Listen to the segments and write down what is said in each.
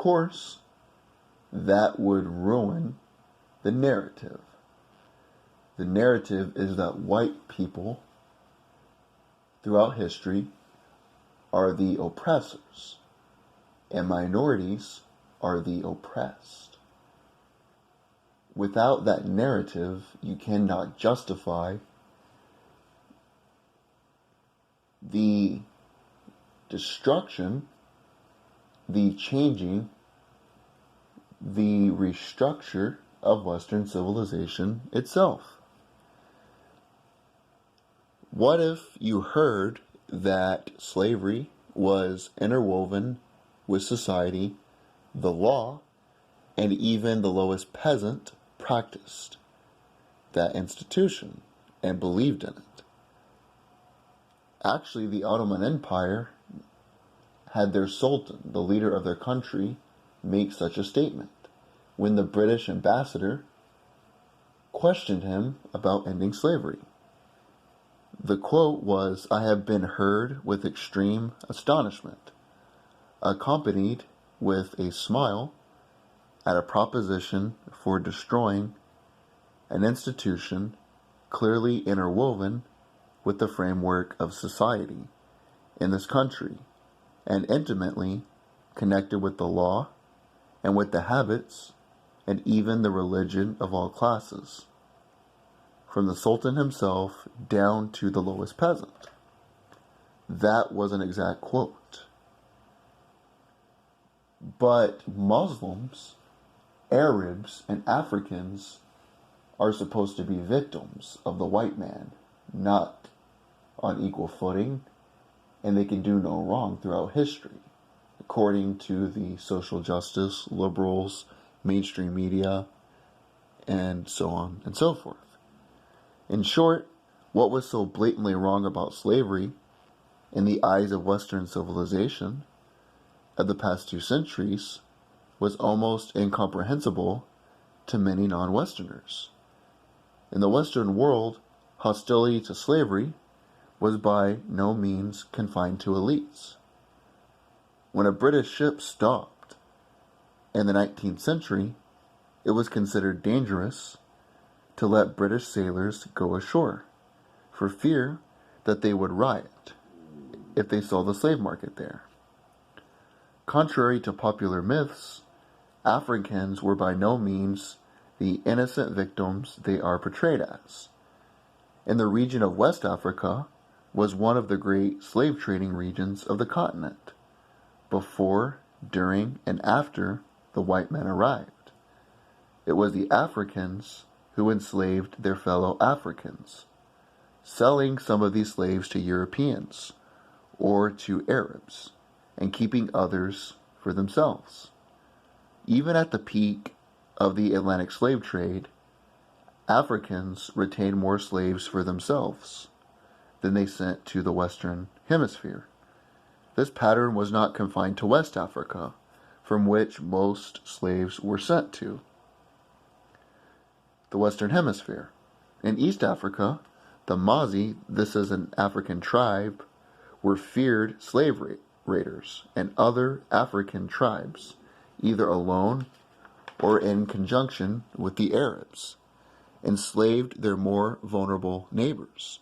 course, that would ruin the narrative. The narrative is that white people throughout history are the oppressors, and minorities are the oppressed. Without that narrative, you cannot justify the destruction, the changing, the restructure of Western civilization itself. What if you heard that slavery was interwoven with society, the law, and even the lowest peasant practiced that institution and believed in it? Actually, the Ottoman Empire had their sultan, the leader of their country, make such a statement when the British ambassador questioned him about ending slavery. The quote was, "I have been heard with extreme astonishment, accompanied with a smile at a proposition for destroying an institution clearly interwoven with the framework of society in this country and intimately connected with the law and with the habits and even the religion of all classes, from the Sultan himself down to the lowest peasant." That was an exact quote. But Muslims, Arabs, and Africans are supposed to be victims of the white man, not on equal footing, and they can do no wrong throughout history, according to the social justice, liberals, mainstream media, and so on and so forth. In short, what was so blatantly wrong about slavery in the eyes of Western civilization of the past 2 centuries was almost incomprehensible to many non-Westerners. In the Western world, hostility to slavery was by no means confined to elites. When a British ship stopped in the 19th century, it was considered dangerous to let British sailors go ashore for fear that they would riot if they saw the slave market there. Contrary to popular myths, Africans were by no means the innocent victims they are portrayed as. In the region of West Africa was one of the great slave trading regions of the continent, before, during, and after the white men arrived. It was the Africans who enslaved their fellow Africans, selling some of these slaves to Europeans or to Arabs, and keeping others for themselves. Even at the peak of the Atlantic slave trade, Africans retained more slaves for themselves than they sent to the Western Hemisphere. This pattern was not confined to West Africa, from which most slaves were sent to the Western Hemisphere. In East Africa, the Mazi, this is an African tribe, were feared slave raiders, and other African tribes, either alone or in conjunction with the Arabs, enslaved their more vulnerable neighbors.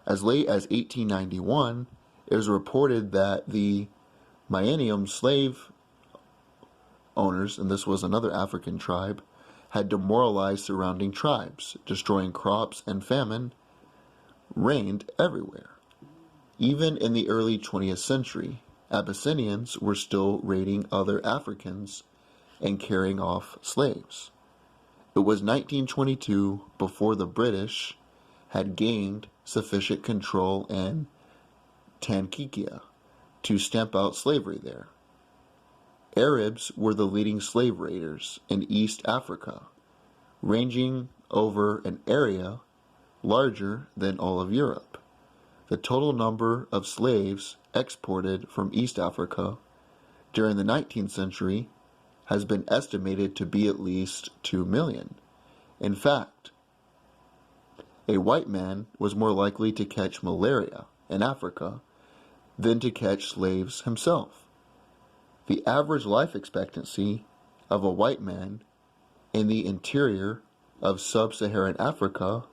As late as 1891, it was reported that the Mianium slave owners, and this was another African tribe, had demoralized surrounding tribes, destroying crops, and famine reigned everywhere. Even in the early 20th century, Abyssinians were still raiding other Africans and carrying off slaves. It was 1922 before the British had gained sufficient control in Tanzania to stamp out slavery there. Arabs were the leading slave raiders in East Africa, ranging over an area larger than all of Europe. The total number of slaves exported from East Africa during the 19th century has been estimated to be at least 2 million. In fact, a white man was more likely to catch malaria in Africa than to catch slaves himself. The average life expectancy of a white man in the interior of sub-Saharan Africa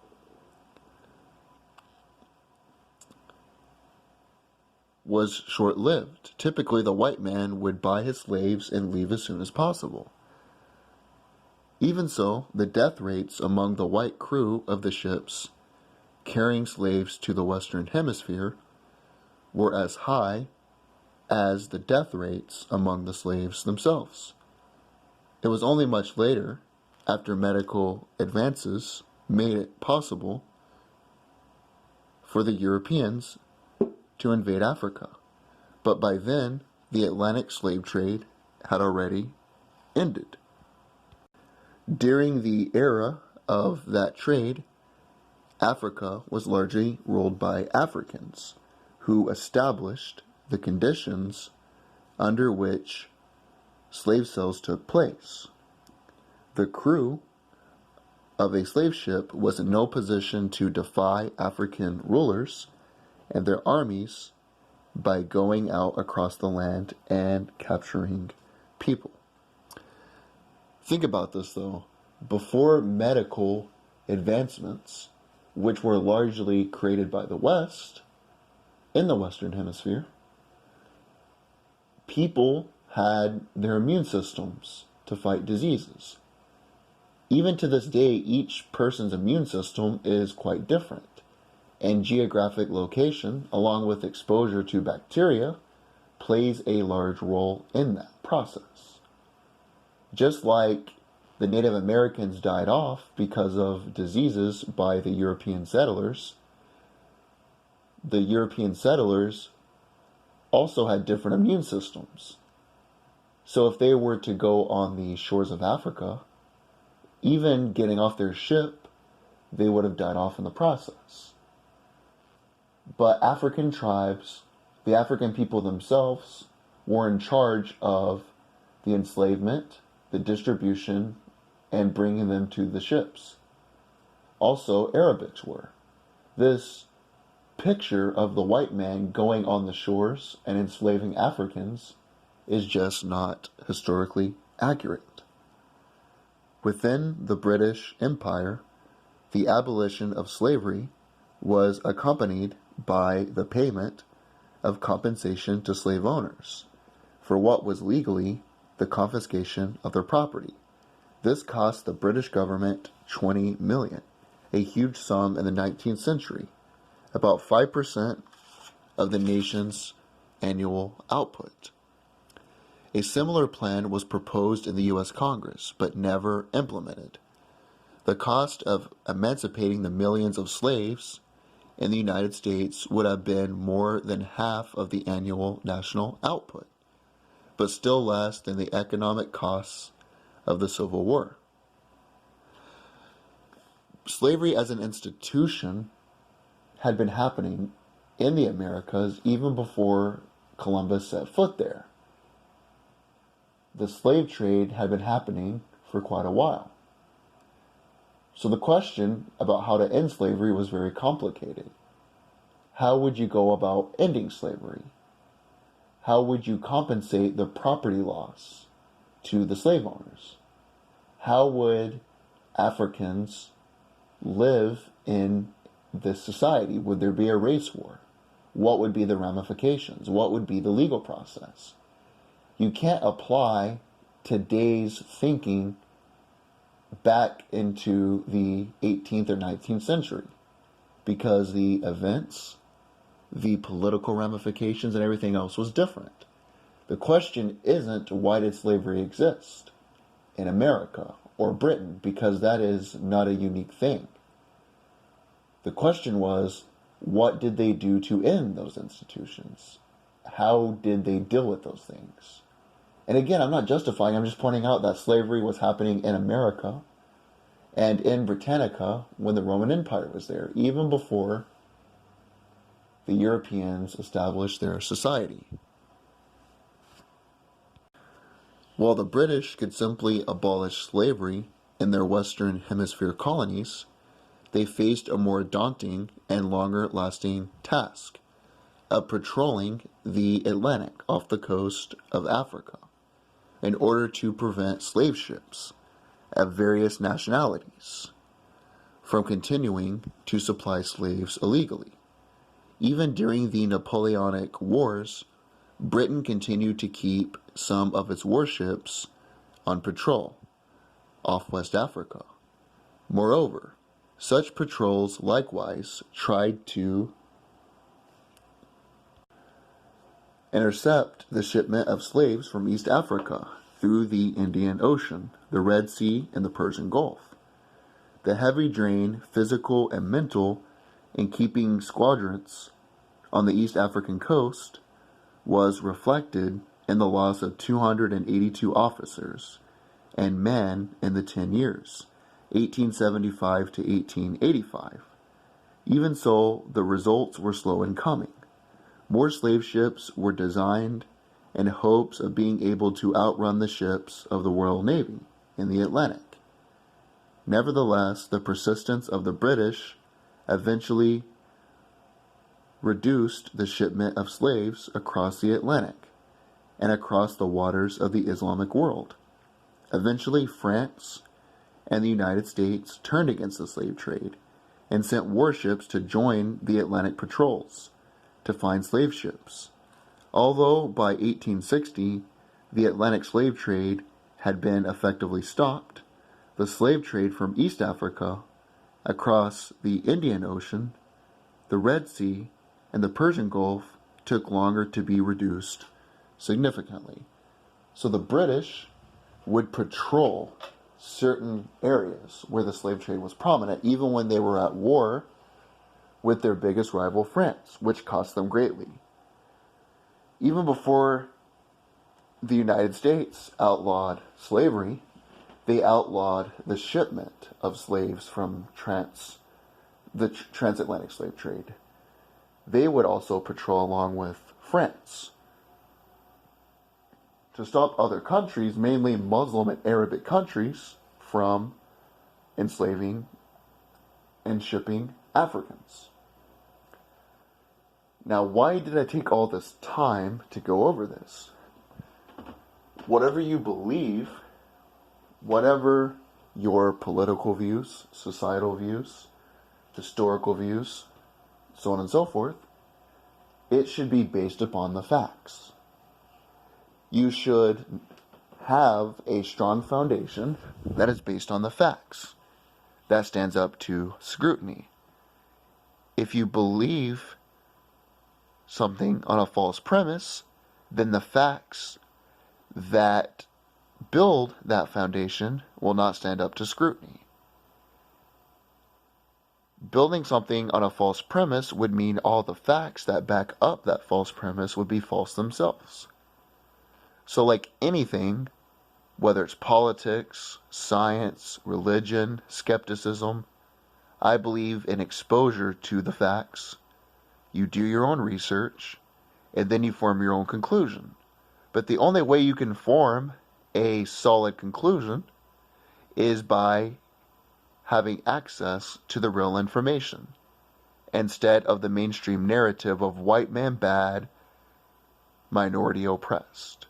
was short-lived. Typically, the white man would buy his slaves and leave as soon as possible. Even so, the death rates among the white crew of the ships carrying slaves to the Western Hemisphere were as high as the death rates among the slaves themselves. It was only much later, after medical advances made it possible for the Europeans to invade Africa. But by then, the Atlantic slave trade had already ended. During the era of that trade, Africa was largely ruled by Africans, who established the conditions under which slave sales took place. The crew of a slave ship was in no position to defy African rulers and their armies by going out across the land and capturing people. Think about this though. Before medical advancements, which were largely created by the West, in the Western Hemisphere, people had their immune systems to fight diseases. Even to this day, each person's immune system is quite different, and geographic location, along with exposure to bacteria, plays a large role in that process. Just like the Native Americans died off because of diseases by the European settlers, the European settlers also had different immune systems. So if they were to go on the shores of Africa, even getting off their ship, they would have died off in the process. But African tribes, the African people themselves, were in charge of the enslavement, the distribution, and bringing them to the ships. Also, Arabics were. This picture of the white man going on the shores and enslaving Africans is just not historically accurate. Within the British Empire, the abolition of slavery was accompanied by the payment of compensation to slave owners for what was legally the confiscation of their property. This cost the British government $20 million, a huge sum in the 19th century, about 5% of the nation's annual output. A similar plan was proposed in the U.S. Congress, but never implemented. The cost of emancipating the millions of slaves in the United States would have been more than half of the annual national output, but still less than the economic costs of the Civil War. Slavery as an institution had been happening in the Americas even before Columbus set foot there. The slave trade had been happening for quite a while. So the question about how to end slavery was very complicated. How would you go about ending slavery? How would you compensate the property loss to the slave owners? How would Africans live in this society? Would there be a race war? What would be the ramifications? What would be the legal process? You can't apply today's thinking back into the 18th or 19th century because the events, the political ramifications, and everything else was different. The question isn't why did slavery exist in America or Britain, because that is not a unique thing. The question was, what did they do to end those institutions? How did they deal with those things? And again, I'm not justifying, I'm just pointing out that slavery was happening in America and in Britannica when the Roman Empire was there, even before the Europeans established their society. While the British could simply abolish slavery in their Western Hemisphere colonies, they faced a more daunting and longer-lasting task of patrolling the Atlantic off the coast of Africa. in order to prevent slave ships of various nationalities from continuing to supply slaves illegally. Even during the Napoleonic Wars, Britain continued to keep some of its warships on patrol off West Africa. Moreover, such patrols likewise tried to intercept the shipment of slaves from East Africa through the Indian Ocean, the Red Sea, and the Persian Gulf. The heavy drain, physical and mental, in keeping squadrons on the East African coast was reflected in the loss of 282 officers and men in the 10 years, 1875 to 1885. Even so, the results were slow in coming. More slave ships were designed in hopes of being able to outrun the ships of the Royal Navy in the Atlantic. Nevertheless, the persistence of the British eventually reduced the shipment of slaves across the Atlantic and across the waters of the Islamic world. Eventually, France and the United States turned against the slave trade and sent warships to join the Atlantic patrols to find slave ships. Although by 1860 the Atlantic slave trade had been effectively stopped, the slave trade from East Africa across the Indian Ocean, the Red Sea, and the Persian Gulf took longer to be reduced significantly. So the British would patrol certain areas where the slave trade was prominent, even when they were at war with their biggest rival, France, which cost them greatly. Even before the United States outlawed slavery, they outlawed the shipment of slaves from the transatlantic slave trade. They would also patrol along with France to stop other countries, mainly Muslim and Arabic countries, from enslaving and shipping Africans. Now, why did I take all this time to go over this? Whatever you believe, whatever your political views, societal views, historical views, so on and so forth, it should be based upon the facts. You should have a strong foundation that is based on the facts, that stands up to scrutiny. If you believe something on a false premise, then the facts that build that foundation will not stand up to scrutiny. Building something on a false premise would mean all the facts that back up that false premise would be false themselves. So like anything, whether it's politics, science, religion, skepticism, I believe in exposure to the facts. You do your own research, and then you form your own conclusion. But the only way you can form a solid conclusion is by having access to the real information, instead of the mainstream narrative of white man bad, minority oppressed.